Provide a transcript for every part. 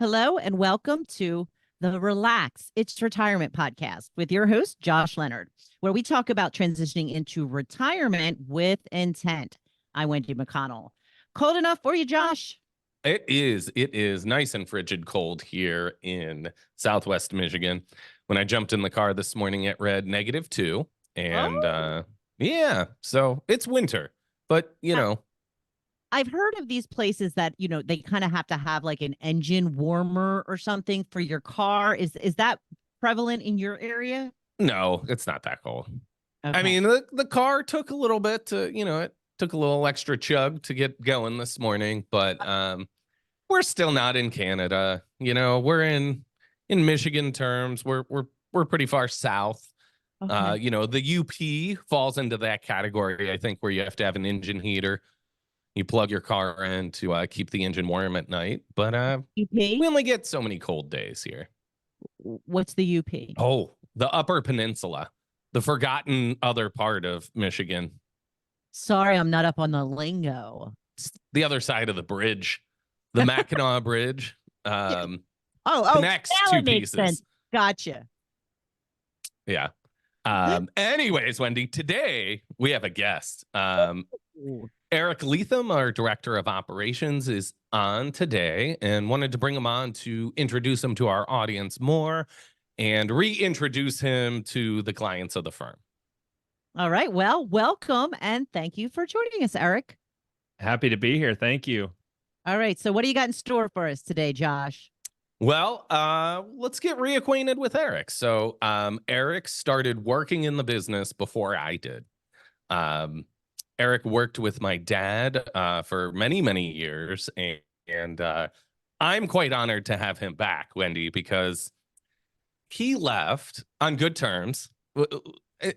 Hello and welcome to the Relax It's Retirement podcast with your host, Josh Leonard, where we talk about transitioning into retirement with intent. I'm Wendy McConnell. Cold enough for you, Josh? It is. It is nice and frigid cold here in Southwest Michigan. When I jumped in the car this morning, it read -2. And yeah, so it's winter. But, I've heard of these places that, they kind of have to have like an engine warmer or something for your car. Is that prevalent in your area? no, it's not that cold. I Okay. mean, the car took a little bit to, it took a little extra chug to get going this morning, but we're still not in Canada. We're in Michigan terms. We're pretty far south. Okay. The UP falls into that category, I think, where you have to have an engine heater. You plug your car in to keep the engine warm at night. But we UP? only get so many cold days here. What's the UP? Oh, the Upper Peninsula, the forgotten other part of Michigan. Sorry, I'm not up on the lingo. It's the other side of the bridge, the Mackinac Bridge. Connects Now two it makes pieces. sense. Gotcha. Yeah. Anyways, Wendy, today we have a guest. Eric Leathem, our director of operations, is on today and wanted to bring him on to introduce him to our audience more and reintroduce him to the clients of the firm. All right. Well, welcome and thank you for joining us, Eric. Happy to be here. Thank you. All right. So what do you got in store for us today, Josh? Well, let's get reacquainted with Eric. So Eric started working in the business before I did. Eric worked with my dad for many, many years, and I'm quite honored to have him back, Wendy, because he left on good terms.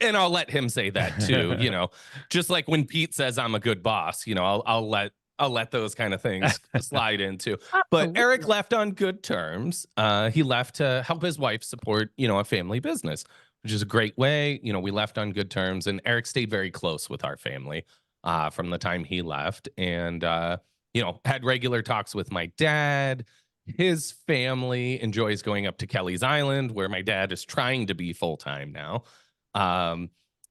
And I'll let him say that too. Just like when Pete says I'm a good boss, I'll let those kind of things slide into. But Eric left on good terms. He left to help his wife support, a family business, which is a great way. We left on good terms, and Eric stayed very close with our family from the time he left, and had regular talks with my dad. His family enjoys going up to Kelly's Island, where my dad is trying to be full-time now.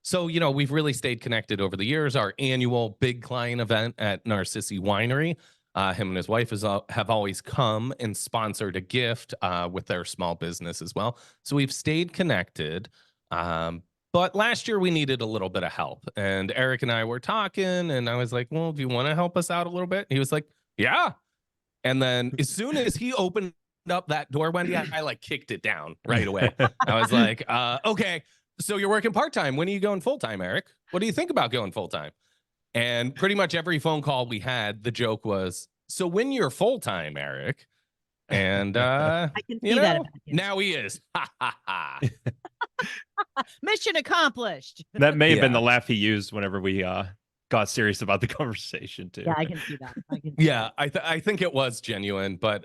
So, we've really stayed connected over the years. Our annual big client event at Narcissi Winery, him and his wife have always come and sponsored a gift with their small business as well. So we've stayed connected. But last year we needed a little bit of help. And Eric and I were talking, and I was like, well, do you want to help us out a little bit? And he was like, yeah. And then as soon as he opened up that door, Wendy, I like kicked it down right away. I was like, okay. So you're working part-time. When are you going full-time, Eric? What do you think about going full-time? And pretty much every phone call we had, the joke was, so when you're full-time, Eric? And I can see that about you. now he is. Ha, ha, ha. Mission accomplished. That may have been the laugh he used whenever we got serious about the conversation too. Yeah, I can see that. I think it was genuine. But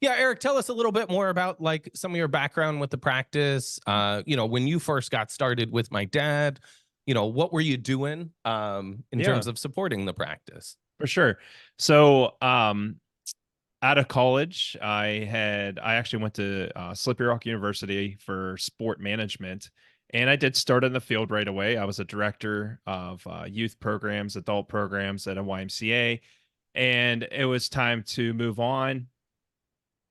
Eric, tell us a little bit more about like some of your background with the practice. When you first got started with my dad, what were you doing in terms of supporting the practice? For sure. So out of college, I actually went to Slippery Rock University for sport management. And I did start in the field right away. I was a director of youth programs, adult programs at a YMCA. And it was time to move on.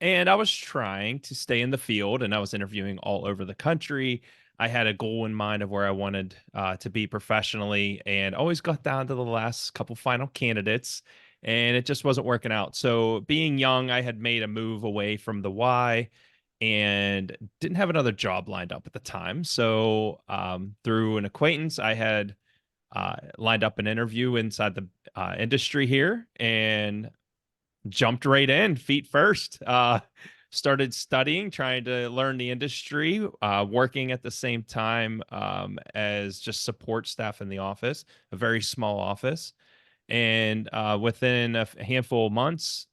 And I was trying to stay in the field, and I was interviewing all over the country. I had a goal in mind of where I wanted to be professionally, and always got down to the last couple final candidates, and it just wasn't working out. So being young, I had made a move away from the Y and didn't have another job lined up at the time. So through an acquaintance, I had lined up an interview inside the industry here and jumped right in, feet first. Started studying, trying to learn the industry, working at the same time as just support staff in the office, a very small office. And within a handful of months,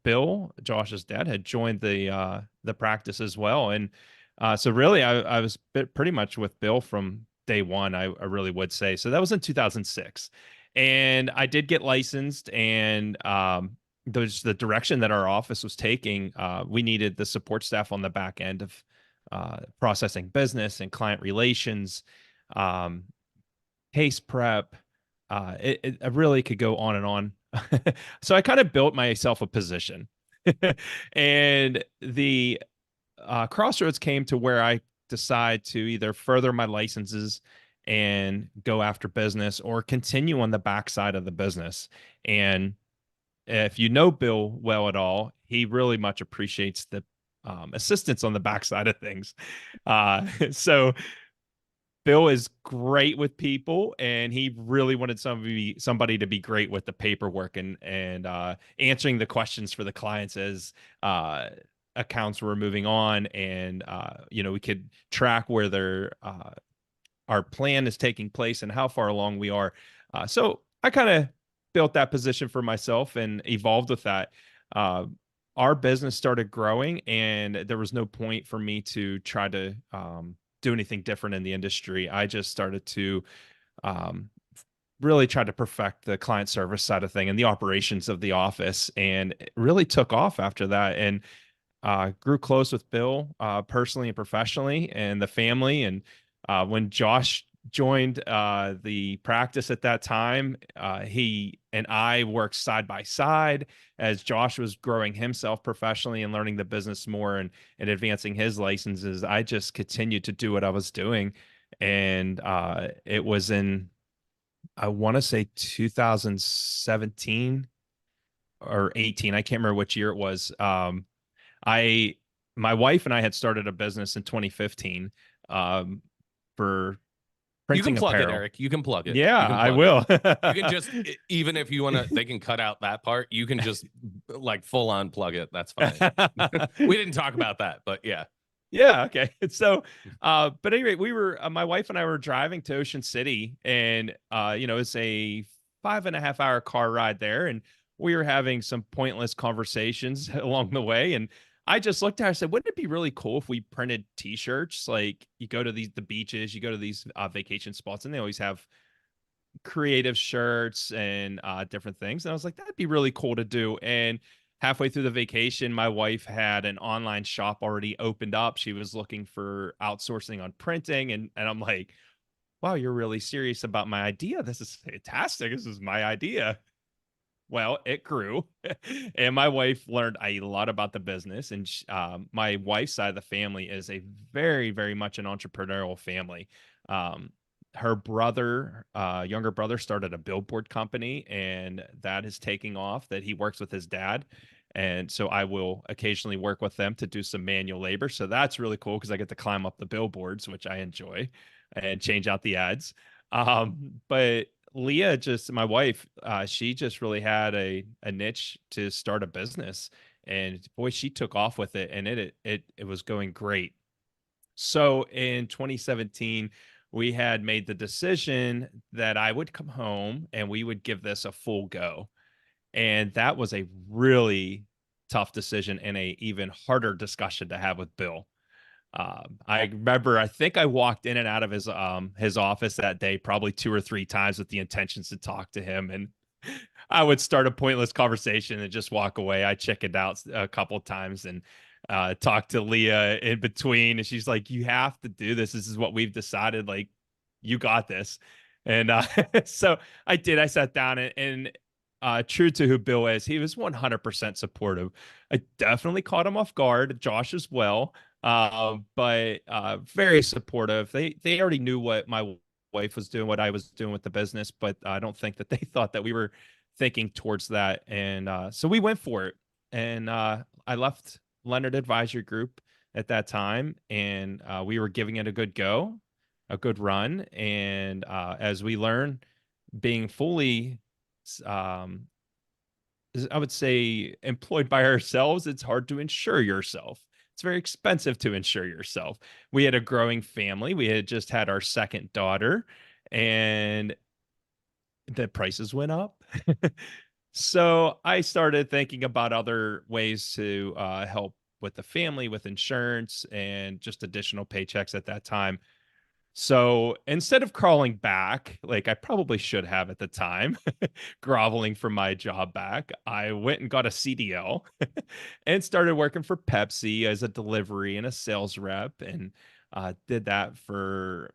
Bill, Josh's dad, had joined the practice as well. And so really, I was pretty much with Bill from day one, I really would say. So that was in 2006. And I did get licensed and the direction that our office was taking, we needed the support staff on the back end of processing business and client relations, um, case prep. It really could go on and on. So I kind of built myself a position. And the crossroads came to where I decide to either further my licenses and go after business or continue on the backside of the business. And if you know Bill well at all, he really much appreciates the assistance on the backside of things. So Bill is great with people, and he really wanted somebody to be great with the paperwork and answering the questions for the clients as accounts were moving on, and we could track where their our plan is taking place and how far along we are. So I kind of built that position for myself and evolved with that. Our business started growing, and there was no point for me to try to do anything different in the industry. I just started to really try to perfect the client service side of thing and the operations of the office, and it really took off after that, and grew close with Bill personally and professionally, and the family. And when Josh joined the practice at that time, he and I worked side by side as Josh was growing himself professionally and learning the business more and advancing his licenses. I just continued to do what I was doing. And it was in, I want to say 2017 or 18. I can't remember which year it was. My wife and I had started a business in 2015 for You can printing plug apparel. it, Eric. You can plug it. Yeah, You can I plug will. it. You can just, even if you want to, they can cut out that part. You can just like full on plug it. That's fine. We didn't talk about that, but yeah. Yeah. Okay. So, but anyway, we were, my wife and I were driving to Ocean City, and, it's a 5.5 hour car ride there. And we were having some pointless conversations along the way. And I just looked at her and said, wouldn't it be really cool if we printed t-shirts? Like, you go to the beaches, you go to these vacation spots, and they always have creative shirts and different things. And I was like, that'd be really cool to do. And halfway through the vacation, my wife had an online shop already opened up. She was looking for outsourcing on printing. And I'm like, wow, you're really serious about my idea. This is fantastic. This is my idea. Well, it grew, and my wife learned a lot about the business. And my wife's side of the family is a very, very much an entrepreneurial family. Her brother, younger brother, started a billboard company, and that is taking off. That he works with his dad, and so I will occasionally work with them to do some manual labor. So that's really cool because I get to climb up the billboards, which I enjoy, and change out the ads. But Leah, just my wife, she just really had a niche to start a business, and boy, she took off with it, and it was going great. So in 2017, we had made the decision that I would come home and we would give this a full go. And that was a really tough decision and a even harder discussion to have with Bill. I remember, I think I walked in and out of his office that day probably 2 or 3 times with the intentions to talk to him, and I would start a pointless conversation and just walk away. I chickened out a couple of times and talked to Leah in between, and she's like, "You have to do this. This is what we've decided. Like, you got this." And so I did. I sat down and true to who Bill is, he was 100% supportive. I definitely caught him off guard. Josh as well. But very supportive. They already knew what my wife was doing, what I was doing with the business, but I don't think that they thought that we were thinking towards that. And so we went for it. And I left Leonard Advisory Group at that time, and we were giving it a good go, a good run. And as we learn, being fully I would say employed by ourselves, it's hard to insure yourself. It's very expensive to insure yourself. We had a growing family. We had just had our second daughter, and the prices went up. So I started thinking about other ways to help with the family, with insurance, and just additional paychecks at that time. So instead of crawling back, like I probably should have at the time, groveling for my job back, I went and got a CDL and started working for Pepsi as a delivery and a sales rep, and did that for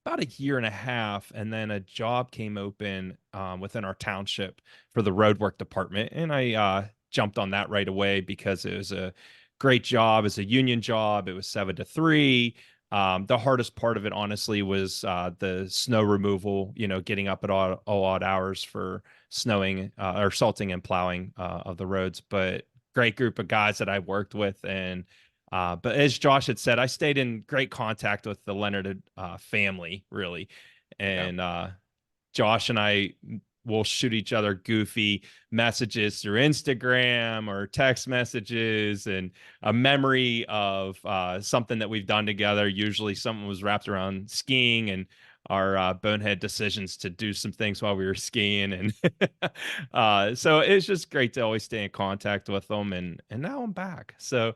about a year and a half. And then a job came open within our township for the roadwork department. And I jumped on that right away because it was a great job. It's a union job. It was 7 to 3. The hardest part of it, honestly, was the snow removal, getting up at all odd hours for snowing or salting and plowing of the roads. But great group of guys that I worked with. And but as Josh had said, I stayed in great contact with the Leonard family, really. And Josh and I will shoot each other goofy messages through Instagram or text messages, and a memory of something that we've done together. Usually something was wrapped around skiing and our bonehead decisions to do some things while we were skiing. And so it's just great to always stay in contact with them. And now I'm back. So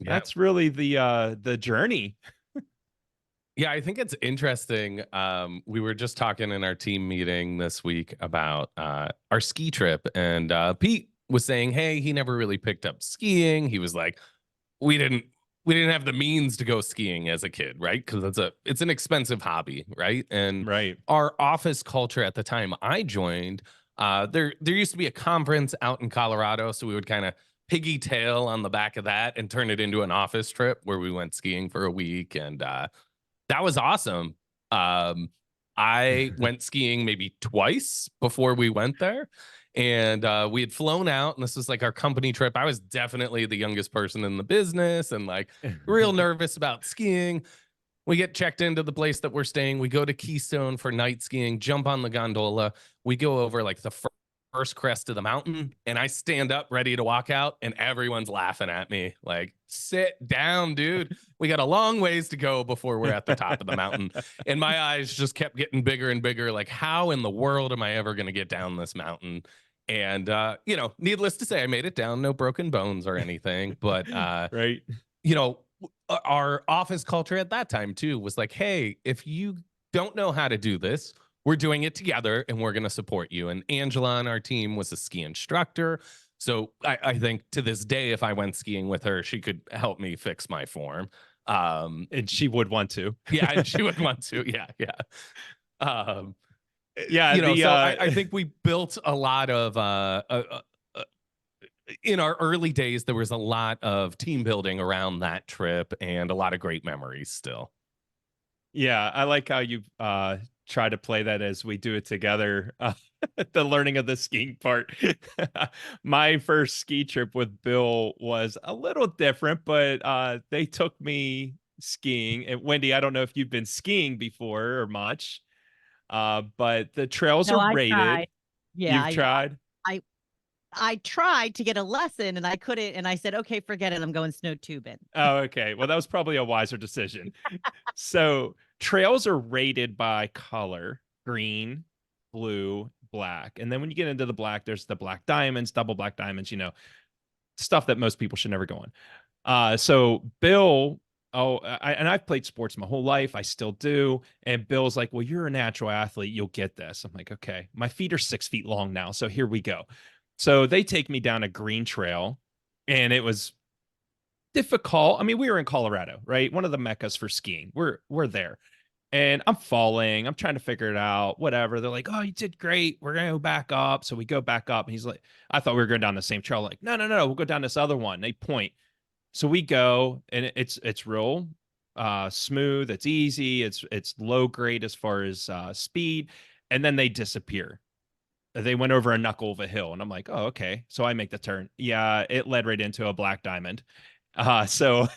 that's really the journey. Yeah, I think it's interesting. We were just talking in our team meeting this week about our ski trip, and Pete was saying, "Hey, he never really picked up skiing." He was like, "We didn't have the means to go skiing as a kid, right? Because it's an expensive hobby, right?" And Right. our office culture at the time I joined, there used to be a conference out in Colorado, so we would kind of piggy tail on the back of that and turn it into an office trip where we went skiing for a week, and that was awesome. I went skiing maybe twice before we went there. And we had flown out, and this was like our company trip. I was definitely the youngest person in the business and like real nervous about skiing. We get checked into the place that we're staying. We go to Keystone for night skiing, jump on the gondola. We go over like the first crest of the mountain, and I stand up ready to walk out, and everyone's laughing at me like, "Sit down, dude. We got a long ways to go before we're at the top of the mountain." And my eyes just kept getting bigger and bigger, like, how in the world am I ever going to get down this mountain? And needless to say, I made it down, no broken bones or anything. But Right. our office culture at that time too was like, "Hey, if you don't know how to do this, we're doing it together and we're going to support you." And Angela on our team was a ski instructor. So I think to this day, if I went skiing with her, she could help me fix my form. And she would want to. Yeah, and she would want to. Yeah, yeah. Yeah. So I think we built a lot of in our early days, there was a lot of team building around that trip and a lot of great memories still. Yeah, I like how you try to play that as we do it together. The learning of the skiing part. My first ski trip with Bill was a little different, but they took me skiing. And Wendy, I don't know if you've been skiing before or much, but the trails No, are I rated. tried. Yeah, You've tried? I tried to get a lesson and I couldn't. And I said, "Okay, forget it. I'm going snow tubing." Oh, okay. Well, that was probably a wiser decision. So trails are rated by color: green, blue, black. And then when you get into the black, there's the black diamonds, double black diamonds, stuff that most people should never go on. So Bill, and I've played sports my whole life. I still do. And Bill's like, "Well, you're a natural athlete. You'll get this." I'm like, "Okay." My feet are 6 feet long now. So here we go. So they take me down a green trail, and it was difficult. I mean, we were in Colorado, right? One of the meccas for skiing. We're there. And I'm falling. I'm trying to figure it out. Whatever. They're like, "Oh, you did great. We're gonna go back up." So we go back up. And he's like, I thought we were going down the same trail. Like, no, we'll go down this other one. They point. So we go, and it's real smooth. It's easy. It's low grade as far as speed. And then they disappear. They went over a knuckle of a hill, and I'm like, "Oh, okay." So I make the turn. Yeah, it led right into a black diamond. So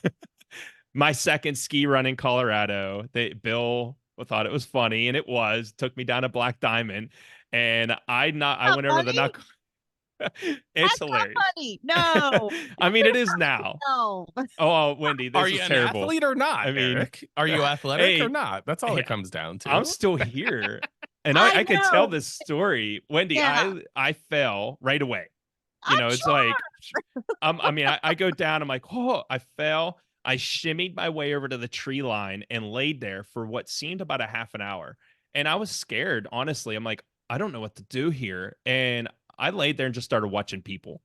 my second ski run in Colorado, Bill thought it was funny, and it was, took me down a black diamond, and I went over the knuckle. It's That's hilarious. not funny. No. I mean, it is now. No. Oh, Wendy, this Are is you an terrible. athlete or not? I mean, Eric? Are you athletic hey, or not? That's all it comes down to. I'm still here. And I I could know. tell this story. Wendy, Yeah. I fell right away. I'm It's sure. like, I mean, I go down, I'm like, "Oh, I fell." I shimmied my way over to the tree line and laid there for what seemed about a half an hour. And I was scared, honestly. I'm like, I don't know what to do here. And I laid there and just started watching people.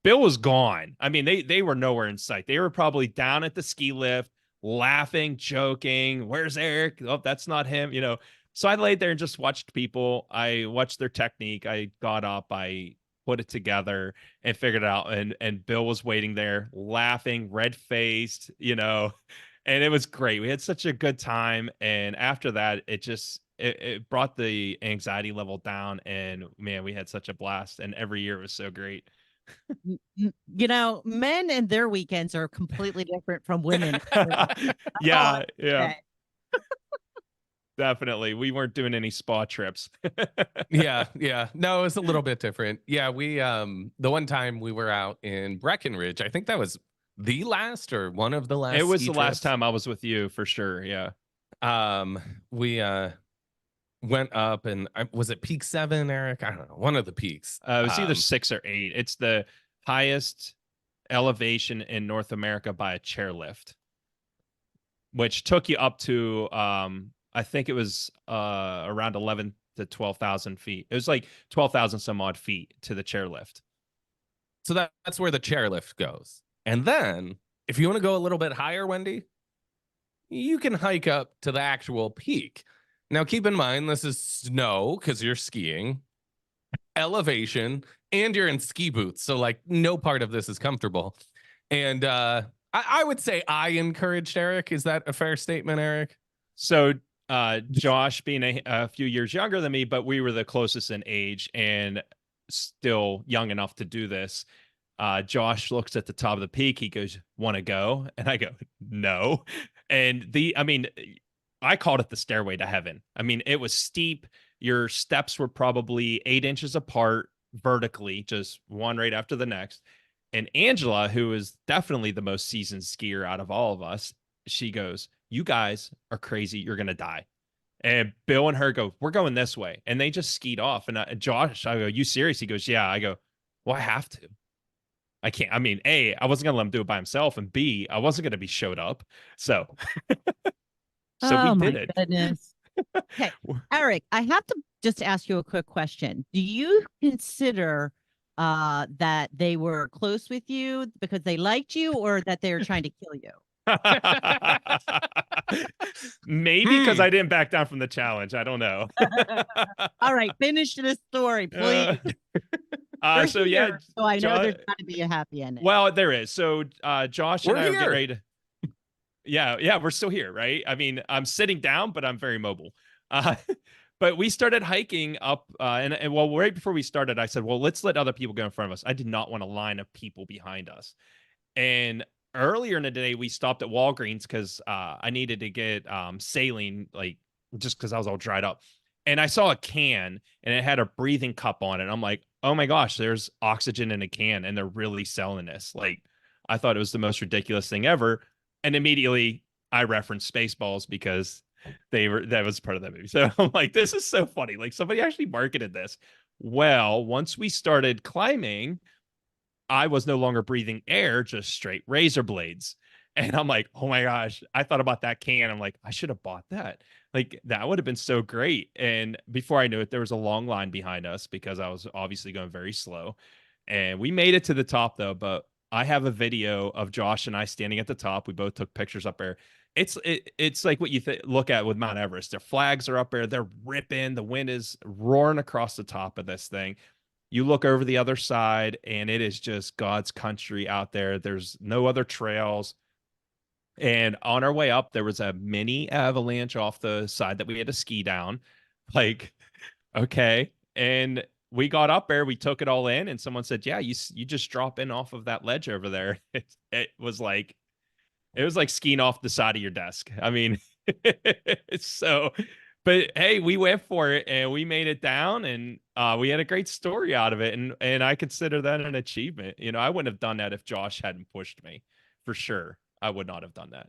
Bill was gone. I mean, they were nowhere in sight. They were probably down at the ski lift, laughing, joking. Where's Eric? Oh, that's not him. So I laid there and just watched people. I watched their technique. I got up, I put it together and figured it out. And Bill was waiting there, laughing, red-faced, and it was great. We had such a good time. And after that, it brought the anxiety level down. And man, we had such a blast. And every year it was so great. Men and their weekends are completely different from women. Yeah. Okay. Definitely. We weren't doing any spa trips. Yeah. No, it was a little bit different. Yeah, we the one time we were out in Breckenridge, I think that was the last or one of the last. It was ski the last trips. time I was with you for sure. Yeah. We went up and was it Peak 7, Eric? I don't know, one of the peaks. It was either 6 or 8. It's the highest elevation in North America by a chairlift, which took you up to I think it was around 11 to 12,000 feet. It was like 12,000 some odd feet to the chairlift. So that's where the chairlift goes. And then if you want to go a little bit higher, Wendy, you can hike up to the actual peak. Now, keep in mind, this is snow because you're skiing, elevation, and you're in ski boots. So like no part of this is comfortable. And I would say I encouraged Eric. Is that a fair statement, Eric? So Josh being a few years younger than me, but we were the closest in age and still young enough to do this. Josh looks at the top of the peak. He goes, "Want to go?" And I go, "No." And I called it the stairway to heaven. I mean, it was steep. Your steps were probably 8 inches apart vertically, just one right after the next. And Angela, who is definitely the most seasoned skier out of all of us, she goes, "You guys are crazy. You're going to die." And Bill and her go, "We're going this way." And they just skied off. And Josh, I go, "You serious?" He goes, "Yeah." I go, "Well, I have to. I can't." I mean, A, I wasn't going to let him do it by himself. And B, I wasn't going to be showed up. So, we did it. Goodness. Okay. Eric, I have to just ask you a quick question. Do you consider that they were close with you because they liked you or that they were trying to kill you? Maybe because I didn't back down from the challenge. I don't know. All right, finish this story, please. So yeah, so I know there's got to be a happy ending. Well, there is. So Josh and I are getting ready to. Yeah, we're still here, right? I mean, I'm sitting down, but I'm very mobile. But we started hiking up, and right before we started, I said, "Well, let's let other people go in front of us." I did not want a line of people behind us. And earlier in the day, we stopped at Walgreens because I needed to get saline, like just because I was all dried up. And I saw a can, and it had a breathing cup on it. I'm like, "Oh my gosh, there's oxygen in a can, and they're really selling this." Like, I thought it was the most ridiculous thing ever. And immediately I referenced Spaceballs because that was part of that movie. So I'm like, this is so funny. Like somebody actually marketed this. Well, once we started climbing, I was no longer breathing air, just straight razor blades. And I'm like, oh my gosh, I thought about that can. I'm like, I should have bought that. Like that would have been so great. And before I knew it, there was a long line behind us because I was obviously going very slow. And we made it to the top though, but I have a video of Josh and I standing at the top. We both took pictures up there. It's like what you look at with Mount Everest. Their flags are up there. They're ripping. The wind is roaring across the top of this thing. You look over the other side, and it is just God's country out there. There's no other trails. And on our way up, there was a mini avalanche off the side that we had to ski down. Like, okay. And we got up there, we took it all in, and someone said, "Yeah, you just drop in off of that ledge over there." It was like skiing off the side of your desk. I mean, but hey, we went for it and we made it down, and we had a great story out of it, and I consider that an achievement. I wouldn't have done that if Josh hadn't pushed me. For sure, I would not have done that.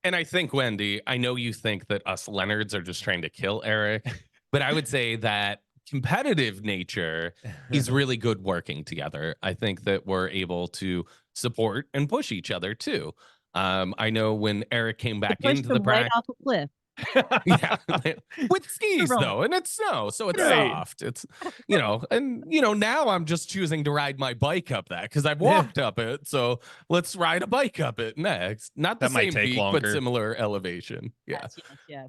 And I think, Wendy, I know you think that us Leonards are just trying to kill Eric, but I would say that competitive nature is really good working together. I think that we're able to support and push each other too. I know when Eric came To back push into the them right practice, off a cliff. yeah, with skis Roll. though, and it's snow, so it's Right. soft. It's and now I'm just choosing to ride my bike up that because I've walked up it. So let's ride a bike up it next. Not the That might same take peak, but longer. similar elevation. Yeah. Yes.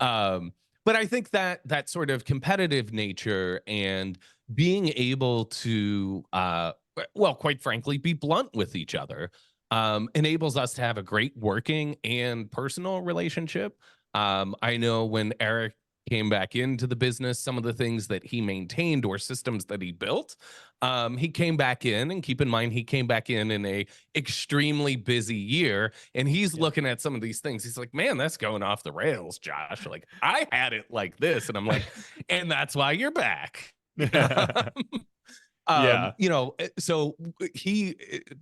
But I think that sort of competitive nature and being able to, well, quite frankly, be blunt with each other, enables us to have a great working and personal relationship. I know when Eric came back into the business, some of the things that he maintained or systems that he built, he came back in, and keep in mind, he came back in a extremely busy year, and he's looking at some of these things. He's like, man, that's going off the rails, Josh. Like, I had it like this. And I'm like, and that's why you're back. Yeah. So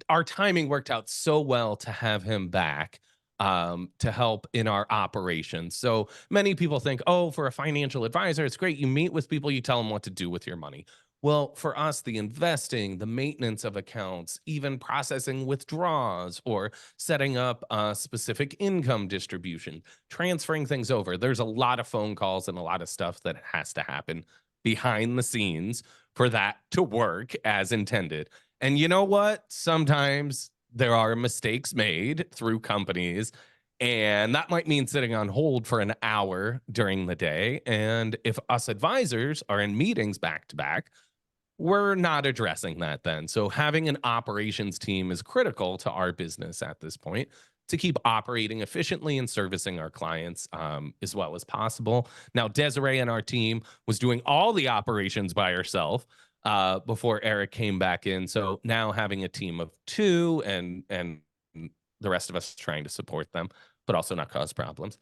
our timing worked out so well to have him back, to help in our operations. So many people think, oh, for a financial advisor, it's great. You meet with people, you tell them what to do with your money. Well, for us, the investing, the maintenance of accounts, even processing withdrawals or setting up a specific income distribution, transferring things over, there's a lot of phone calls and a lot of stuff that has to happen behind the scenes for that to work as intended. And you know what? Sometimes there are mistakes made through companies, and that might mean sitting on hold for an hour during the day. And if us advisors are in meetings back to back, we're not addressing that then. So having an operations team is critical to our business at this point to keep operating efficiently and servicing our clients, as well as possible. Now, Desiree and our team was doing all the operations by herself, before Eric came back in. So now having a team of two and the rest of us trying to support them, but also not cause problems,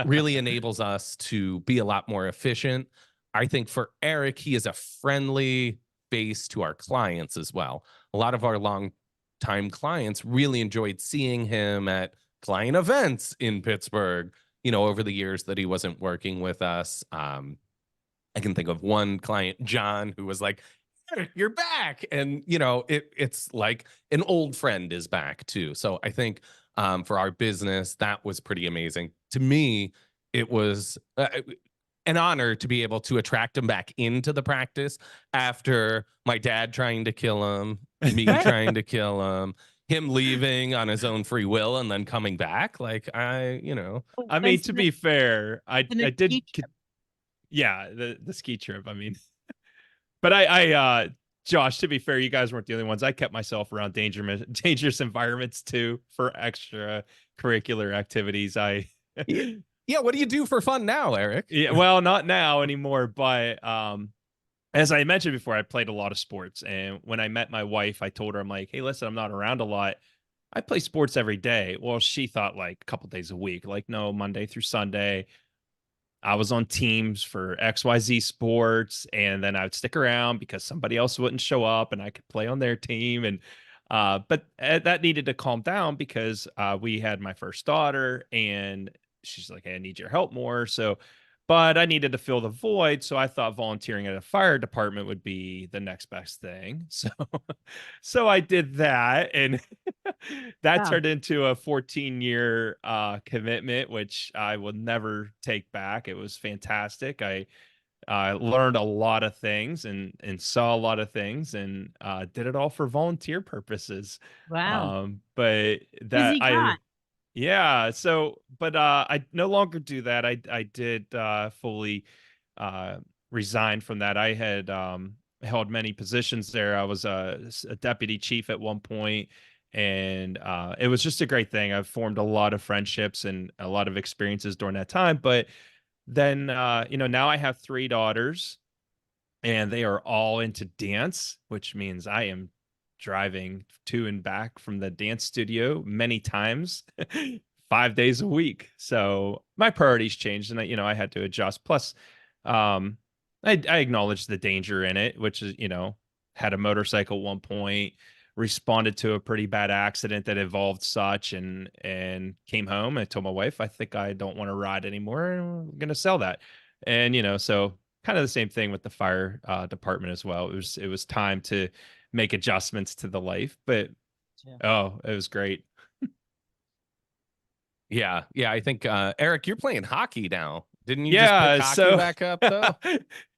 really enables us to be a lot more efficient. I think for Eric, he is a friendly face to our clients as well. A lot of our long-time clients really enjoyed seeing him at client events in Pittsburgh, over the years that he wasn't working with us. I can think of one client, John, who was like, "Eric, you're back." And, it's like an old friend is back too. So I think, for our business, that was pretty amazing. To me, it was an honor to be able to attract him back into the practice after my dad trying to kill him, me trying to kill him leaving on his own free will and then coming back. Like, I mean, to be fair, I did. Yeah, the ski trip. I mean, but Josh, to be fair, you guys weren't the only ones. I kept myself around dangerous environments too for extra curricular activities. Yeah, what do you do for fun now, Eric? Yeah, well, not now anymore, but as I mentioned before, I played a lot of sports. And when I met my wife, I told her, I'm like, hey, listen, I'm not around a lot. I play sports every day. Well, she thought like a couple days a week, like, no, Monday through Sunday. I was on teams for XYZ sports, and then I would stick around because somebody else wouldn't show up and I could play on their team. And but that needed to calm down because we had my first daughter, and she's like, hey, I need your help more. So, but I needed to fill the void. So I thought volunteering at a fire department would be the next best thing. So I did that, and that turned into a 14-year commitment, which I will never take back. It was fantastic. I learned a lot of things and saw a lot of things, and did it all for volunteer purposes. Wow. But that yeah. So, but I no longer do that. I did fully resign from that. I had held many positions there. I was a deputy chief at one point, and it was just a great thing. I've formed a lot of friendships and a lot of experiences during that time. But then, now I have 3 daughters, and they are all into dance, which means I am driving to and back from the dance studio many times, 5 days a week. So my priorities changed, and I had to adjust. Plus, I acknowledged the danger in it, which is, had a motorcycle at one point, responded to a pretty bad accident that involved such, and came home and I told my wife, I think I don't want to ride anymore. I'm going to sell that. And, so kind of the same thing with the fire department as well. It was time to make adjustments to the life, but oh, it was great. Yeah. I think Eric, you're playing hockey now. Didn't you just Yeah, pick hockey so back up though?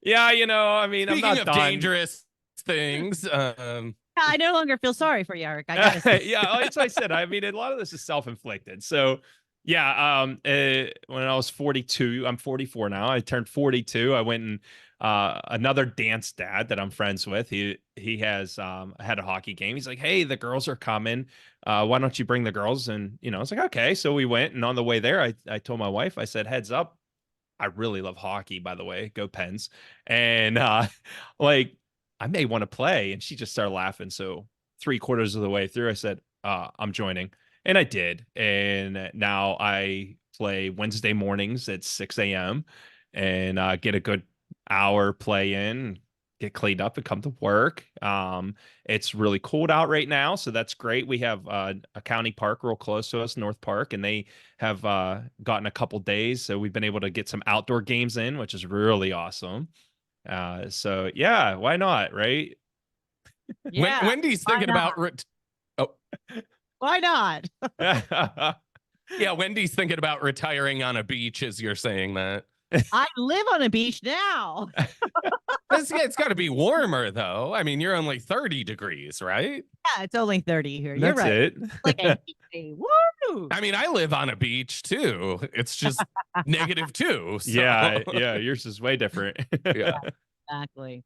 yeah, I mean, I'm Speaking not of done. dangerous things, I no longer feel sorry for you, Eric. I gotta say. Yeah, like I said, I mean, a lot of this is self-inflicted. So yeah, when I was 42, I'm 44 now. I turned 42. I went and another dance dad that I'm friends with. He has had a hockey game. He's like, hey, the girls are coming. Why don't you bring the girls? And I was like, okay. So we went, and on the way there, I told my wife, I said, heads up, I really love hockey, by the way. Go Pens. And like, I may want to play. And she just started laughing. So 3/4 of the way through, I said, I'm joining. And I did. And now I play Wednesday mornings at 6 a.m. and get a good hour play in, get cleaned up and come to work. It's really cold out right now, so that's great. We have a county park real close to us, North Park, and they have gotten a couple days, so we've been able to get some outdoor games in, which is really awesome. So yeah, why not, right? Yeah. Wendy's thinking about Why not? yeah, Wendy's thinking about retiring on a beach as you're saying that. I live on a beach now. It's got to be warmer though. I mean, you're only 30 degrees, right? Yeah, it's only 30 here. You're That's right. it. Like a heat wave. Woo! I mean, I live on a beach too. It's just -2. So. Yeah, yours is way different. Yeah. Exactly.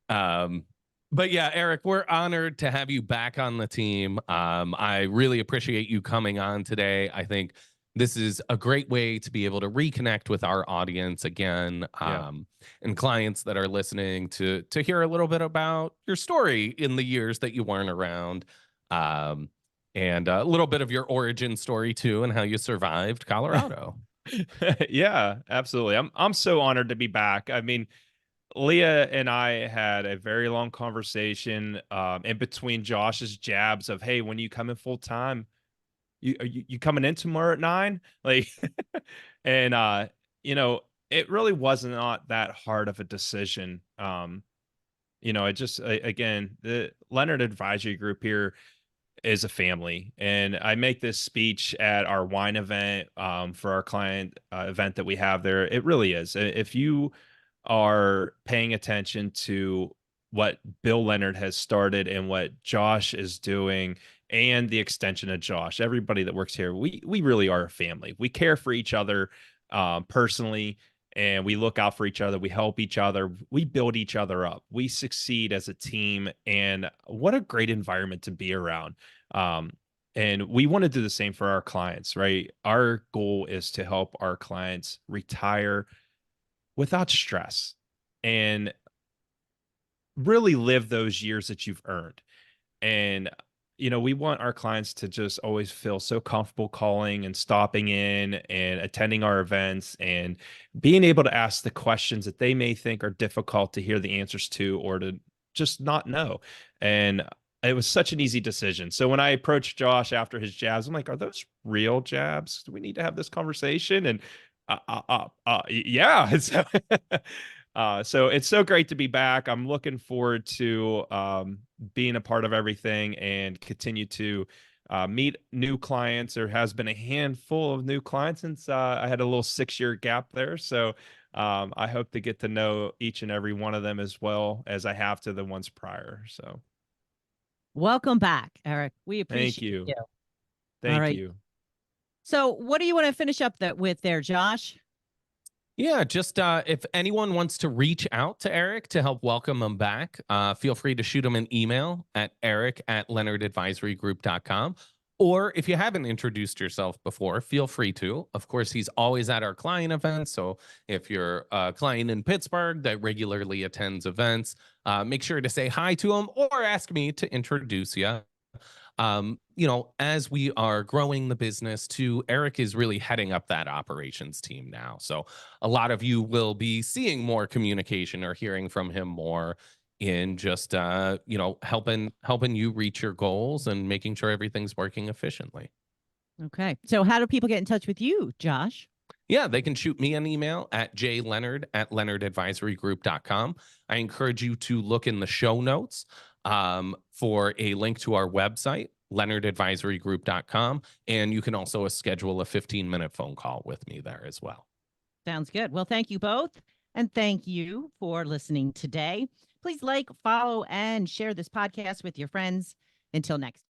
But yeah, Eric, we're honored to have you back on the team. I really appreciate you coming on today. I think this is a great way to be able to reconnect with our audience again, and clients that are listening to hear a little bit about your story in the years that you weren't around, and a little bit of your origin story too, and how you survived Colorado. Yeah, absolutely. I'm so honored to be back. I mean, Leah and I had a very long conversation in between Josh's jabs of, hey, when you come in full time, you coming in tomorrow at 9? Like, and it really was not that hard of a decision. Again, the Leonard Advisory Group here is a family, and I make this speech at our wine event for our client event that we have there. It really is. If you are paying attention to what Bill Leonard has started and what Josh is doing, and the extension of Josh, everybody that works here, we really are a family. We care for each other personally, and we look out for each other. We help each other. We build each other up. We succeed as a team, and what a great environment to be around. And we want to do the same for our clients, right? Our goal is to help our clients retire without stress and really live those years that you've earned. And we want our clients to just always feel so comfortable calling and stopping in and attending our events and being able to ask the questions that they may think are difficult to hear the answers to, or to just not know. And it was such an easy decision. So when I approached Josh after his jabs, I'm like, are those real jabs? Do we need to have this conversation? And yeah. So it's so great to be back. I'm looking forward to being a part of everything and continue to meet new clients. There has been a handful of new clients since I had a little 6-year gap there. So I hope to get to know each and every one of them as well as I have to the ones prior. So welcome back, Eric. We appreciate thank you. you. Thank you. So what do you want to finish up with there, Josh? Yeah, just if anyone wants to reach out to Eric to help welcome him back, feel free to shoot him an email at eric@leonardadvisorygroup.com. Or if you haven't introduced yourself before, feel free to. Of course, he's always at our client events. So if you're a client in Pittsburgh that regularly attends events, make sure to say hi to him or ask me to introduce you. As we are growing the business too, Eric is really heading up that operations team now. So a lot of you will be seeing more communication or hearing from him more in just, helping you reach your goals and making sure everything's working efficiently. Okay. So how do people get in touch with you, Josh? Yeah, they can shoot me an email at jleonard@leonardadvisorygroup.com. I encourage you to look in the show notes for a link to our website, leonardadvisorygroup.com. And you can also schedule a 15-minute phone call with me there as well. Sounds good. Well, thank you both. And thank you for listening today. Please like, follow, and share this podcast with your friends. Until next.